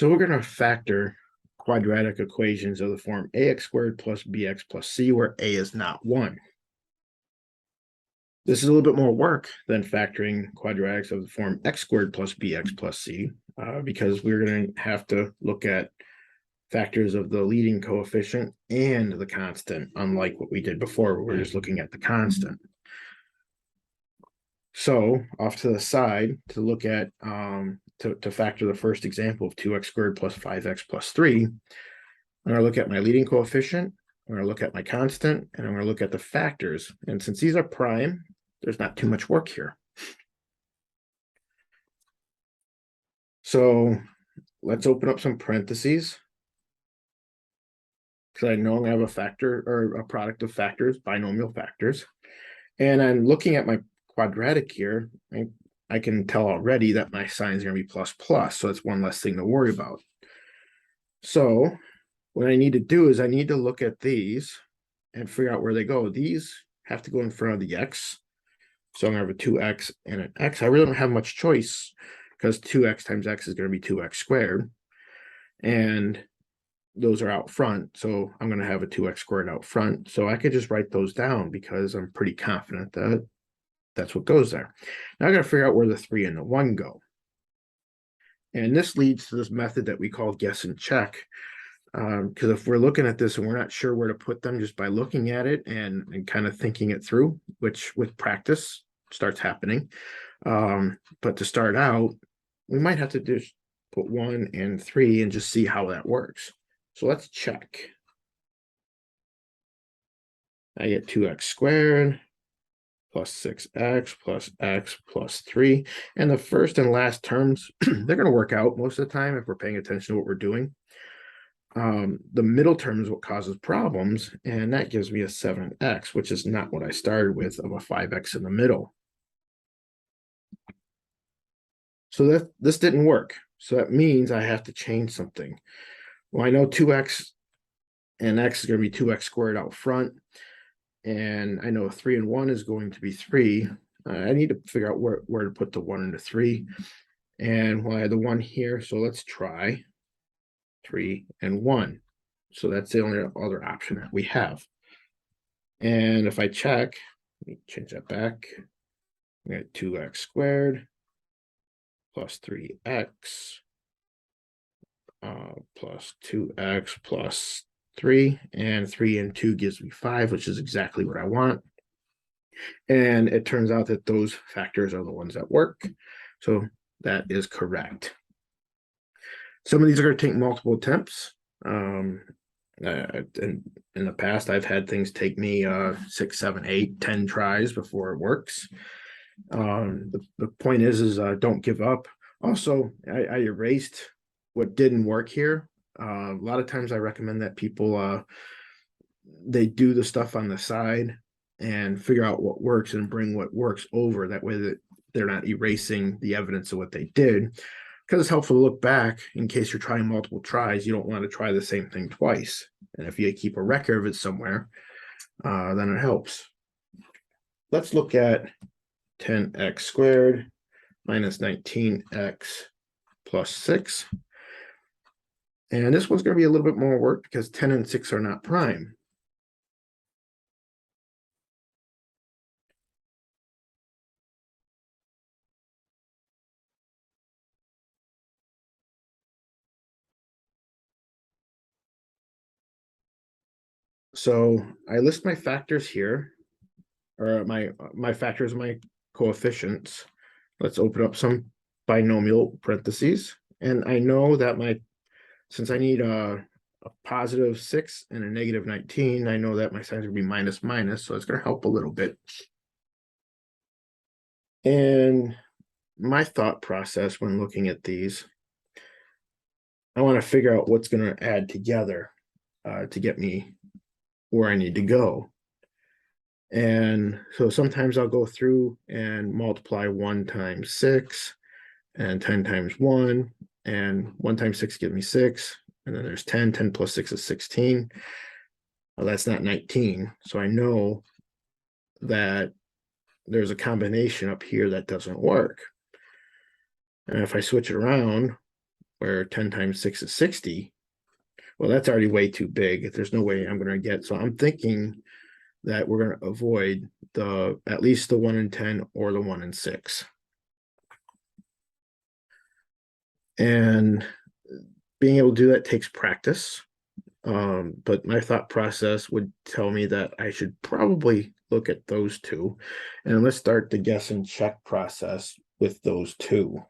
So we're going to factor quadratic equations of the form ax squared plus bx plus c, where a is not 1. This is a little bit more work than factoring quadratics of the form x squared plus bx plus c, because we're going to have to look at factors of the leading coefficient and the constant, unlike what we did before, where we're just looking at the constant. So off to the side to look at to factor the first example of 2x squared plus 5x plus 3, I'm going to look at my leading coefficient, I'm going to look at my constant, and I'm going to look at the factors. And since these are prime, there's not too much work here. So let's open up some parentheses, because I know I have a factor or a product of factors, binomial factors. And I'm looking at my quadratic here. I can tell already that my sign is going to be plus plus, so it's one less thing to worry about. So what I need to do is I need to look at these and figure out where they go. These have to go in front of the x. So I'm going to have a 2x and an x. I really don't have much choice because 2x times x is going to be 2x squared. And those are out front. So I'm going to have a 2x squared out front. So I could just write those down because I'm pretty confident that that's what goes there. Now I got to figure out where the 3 and the 1 go. And this leads to this method that we call guess and check. Because if we're looking at this and we're not sure where to put them just by looking at it and kind of thinking it through, which with practice starts happening. But to start out, we might have to just put 1 and 3 and just see how that works. So let's check. I get 2x squared plus 6x plus x plus 3. And the first and last terms, they're going to work out most of the time if we're paying attention to what we're doing. The middle term is what causes problems, and that gives me a 7x, which is not what I started with, of a 5x in the middle. So this didn't work. So that means I have to change something. Well, I know 2x and x is going to be 2x squared out front, and I know 3 and 1 is going to be 3. I need to figure out where to put the 1 and the 3. And well, I had the 1 here, so let's try 3 and 1. So that's the only other option that we have. And if I check, let me change that back. We got 2x squared plus 3x plus 2x plus 3, and 3 and 2 gives me 5, which is exactly what I want. And it turns out that those factors are the ones that work. So that is correct. Some of these are going to take multiple attempts. In the past, I've had things take me 6, 7, 8, 10 tries before it works. The point is don't give up. Also, I erased what didn't work here. A lot of times I recommend that people they do the stuff on the side and figure out what works and bring what works over. That way that they're not erasing the evidence of what they did. Because it's helpful to look back in case you're trying multiple tries. You don't want to try the same thing twice. And if you keep a record of it somewhere, then it helps. Let's look at 10x squared minus 19x plus 6. And this one's going to be a little bit more work because 10 and 6 are not prime. So I list my factors here, or my factors, my coefficients. Let's open up some binomial parentheses. And I know that since I need a positive 6 and a negative 19, I know that my sign's going to be minus minus, so it's going to help a little bit. And my thought process when looking at these, I want to figure out what's going to add together to get me where I need to go. And so sometimes I'll go through and multiply 1 times 6 and 10 times 1, and 1 times 6 gives me 6, and then there's 10. 10 plus 6 is 16. Well, that's not 19. So I know that there's a combination up here that doesn't work. And if I switch it around, where 10 times 6 is 60. Well, that's already way too big. There's no way I'm going to get. So I'm thinking that we're going to avoid at least the 1 in 10 or the 1 in 6. And being able to do that takes practice. But my thought process would tell me that I should probably look at those two. And let's start the guess and check process with those two.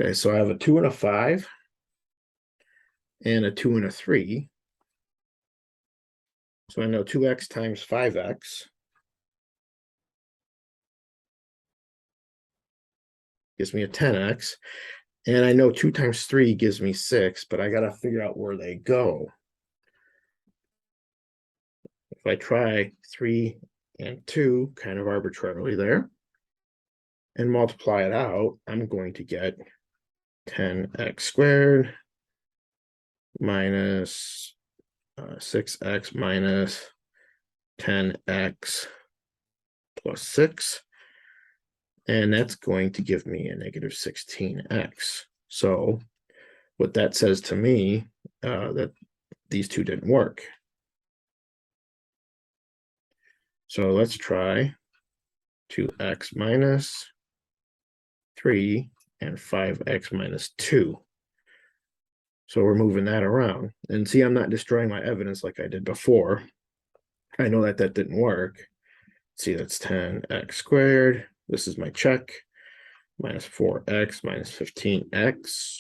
Okay, so I have a 2 and a 5 and a 2 and a 3. So I know 2x times 5x gives me a 10x. And I know 2 times 3 gives me 6, but I got to figure out where they go. If I try 3 and 2, kind of arbitrarily there, and multiply it out, I'm going to get 10x squared minus 6x minus 10x plus 6. And that's going to give me a negative 16x. So what that says to me, that these two didn't work. So let's try 2x minus 3 and 5x minus 2. So we're moving that around. And see, I'm not destroying my evidence like I did before. I know that didn't work. See, that's 10x squared. This is my check. Minus 4x minus 15x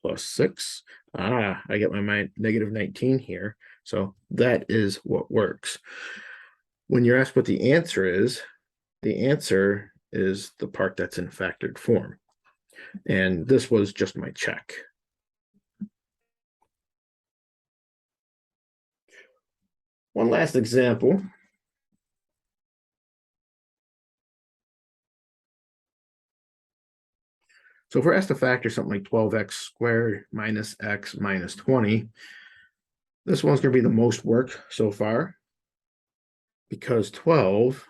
plus 6. I get my negative 19 here. So that is what works. When you're asked what the answer is the part that's in factored form. And this was just my check. One last example. So if we're asked to factor something like 12x squared minus x minus 20, this one's going to be the most work so far, because 12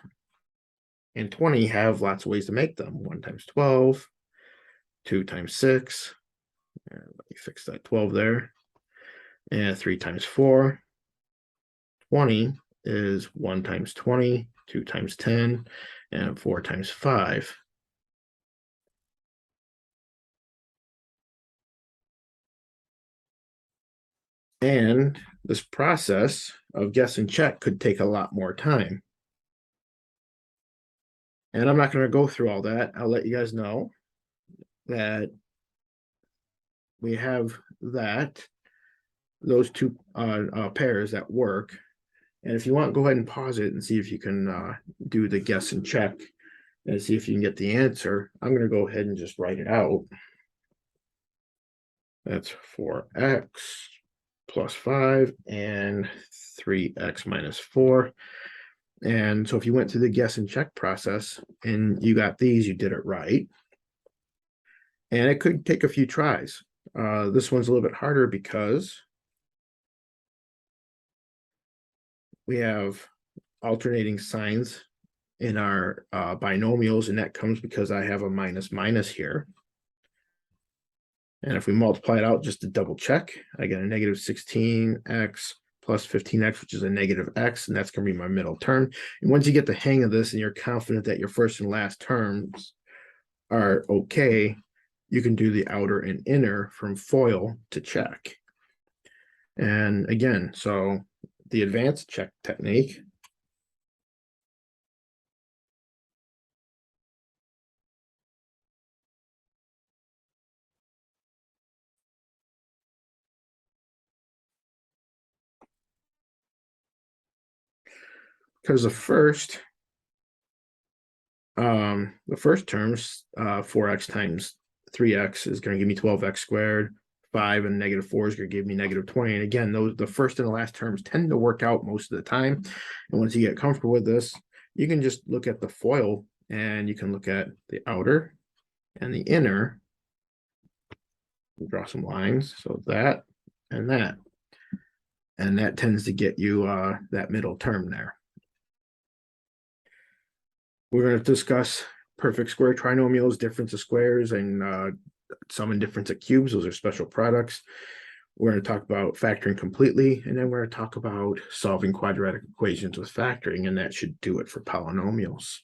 and 20 have lots of ways to make them. 1 times 12, 2 times 6, let me fix that 12 there, and 3 times 4. 20 is 1 times 20, 2 times 10, and 4 times 5. And this process of guess and check could take a lot more time. And I'm not going to go through all that. I'll let you guys know that we have those two pairs that work. And if you want, go ahead and pause it and see if you can do the guess and check and see if you can get the answer. I'm going to go ahead and just write it out. That's 4x plus 5 and 3x minus 4. And so if you went through the guess and check process and you got these, you did it right. And it could take a few tries. This one's a little bit harder because we have alternating signs in our binomials, and that comes because I have a minus minus here. And if we multiply it out just to double check, I get a negative 16x plus 15x, which is a negative x, and that's going to be my middle term. And once you get the hang of this and you're confident that your first and last terms are okay, you can do the outer and inner from FOIL to check. And again, so the advanced check technique because the first terms, 4x times 3x is going to give me 12x squared. 5 and negative 4 is going to give me negative 20. And again, the first and the last terms tend to work out most of the time. And once you get comfortable with this, you can just look at the FOIL and you can look at the outer and the inner. Draw some lines. So that and that. And that tends to get you that middle term there. We're going to discuss perfect square trinomials, difference of squares, and sum and difference of cubes. Those are special products. We're going to talk about factoring completely, and then we're going to talk about solving quadratic equations with factoring, and that should do it for polynomials.